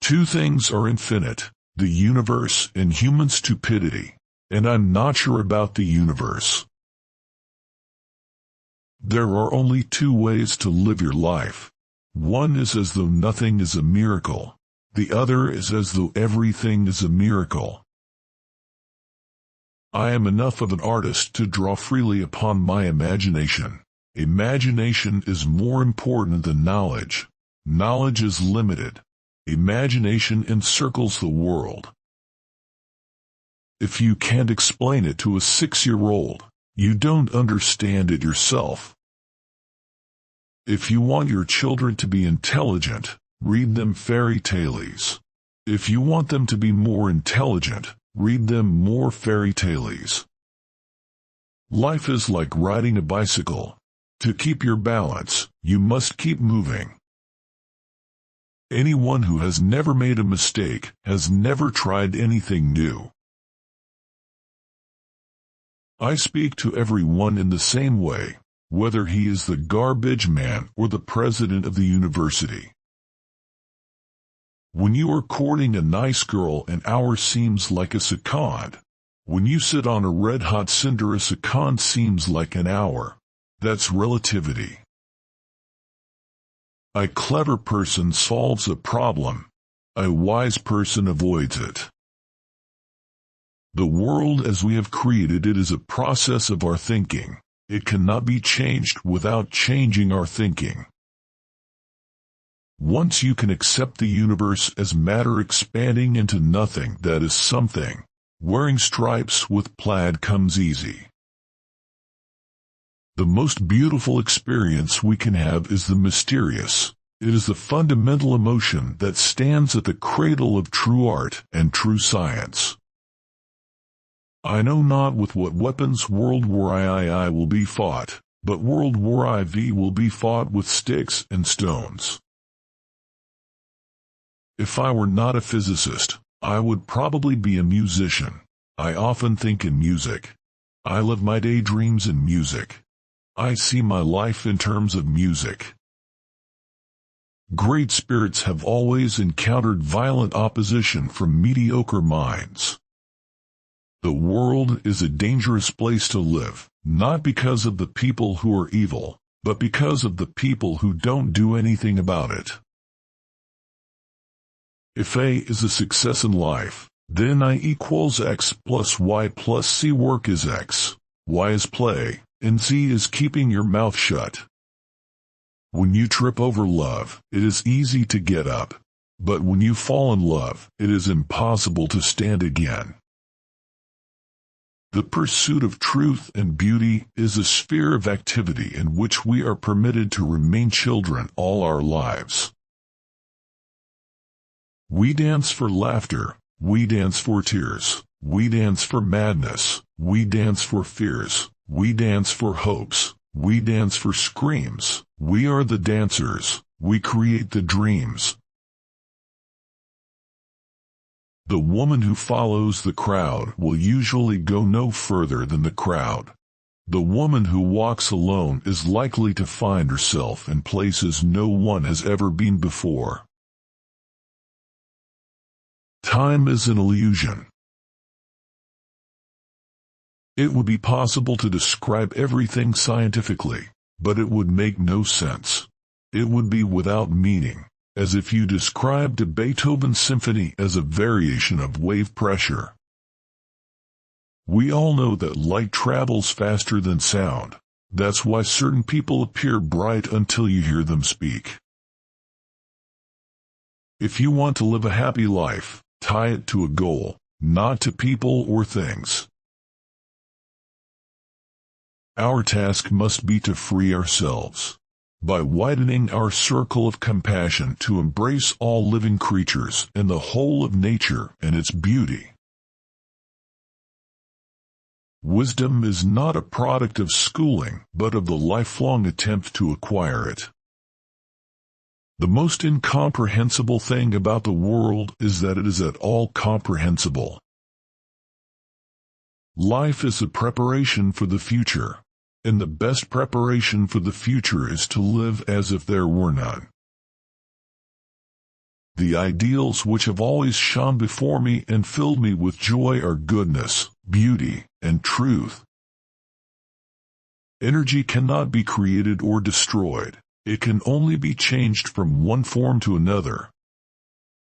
Two things are infinite, the universe and human stupidity, and I'm not sure about the universe. There are only two ways to live your life. One is as though nothing is a miracle. The other is as though everything is a miracle. I am enough of an artist to draw freely upon my imagination. Imagination is more important than knowledge. Knowledge is limited. Imagination encircles the world. If you can't explain it to a 6-year-old, you don't understand it yourself. If you want your children to be intelligent, read them fairy tales. If you want them to be more intelligent, read them more fairy tales. Life is like riding a bicycle. To keep your balance, you must keep moving. Anyone who has never made a mistake has never tried anything new. I speak to everyone in the same way, whether he is the garbage man or the president of the university. When you are courting a nice girl, an hour seems like a second. When you sit on a red-hot cinder, a second seems like an hour. That's relativity. A clever person solves a problem. A wise person avoids it. The world as we have created it is a process of our thinking. It cannot be changed without changing our thinking. Once you can accept the universe as matter expanding into nothing that is something, wearing stripes with plaid comes easy. The most beautiful experience we can have is the mysterious. It is the fundamental emotion that stands at the cradle of true art and true science. I know not with what weapons World War II will be fought, but World War IV will be fought with sticks and stones. If I were not a physicist, I would probably be a musician. I often think in music. I live my daydreams in music. I see my life in terms of music. Great spirits have always encountered violent opposition from mediocre minds. The world is a dangerous place to live, not because of the people who are evil, but because of the people who don't do anything about it. If A is a success in life, then I equals X plus Y plus C. Work is X, Y is play, and Z is keeping your mouth shut. When you trip over love, it is easy to get up, but when you fall in love, it is impossible to stand again. The pursuit of truth and beauty is a sphere of activity in which we are permitted to remain children all our lives. We dance for laughter, we dance for tears, we dance for madness, we dance for fears, we dance for hopes, we dance for screams. We are the dancers, we create the dreams. The woman who follows the crowd will usually go no further than the crowd. The woman who walks alone is likely to find herself in places no one has ever been before. Time is an illusion. It would be possible to describe everything scientifically, but it would make no sense. It would be without meaning, as if you described a Beethoven symphony as a variation of wave pressure. We all know that light travels faster than sound. That's why certain people appear bright until you hear them speak. If you want to live a happy life, tie it to a goal, not to people or things. Our task must be to free ourselves, by widening our circle of compassion to embrace all living creatures and the whole of nature and its beauty. Wisdom is not a product of schooling, but of the lifelong attempt to acquire it. The most incomprehensible thing about the world is that it is at all comprehensible. Life is a preparation for the future, and the best preparation for the future is to live as if there were none. The ideals which have always shone before me and filled me with joy are goodness, beauty, and truth. Energy cannot be created or destroyed. It can only be changed from one form to another.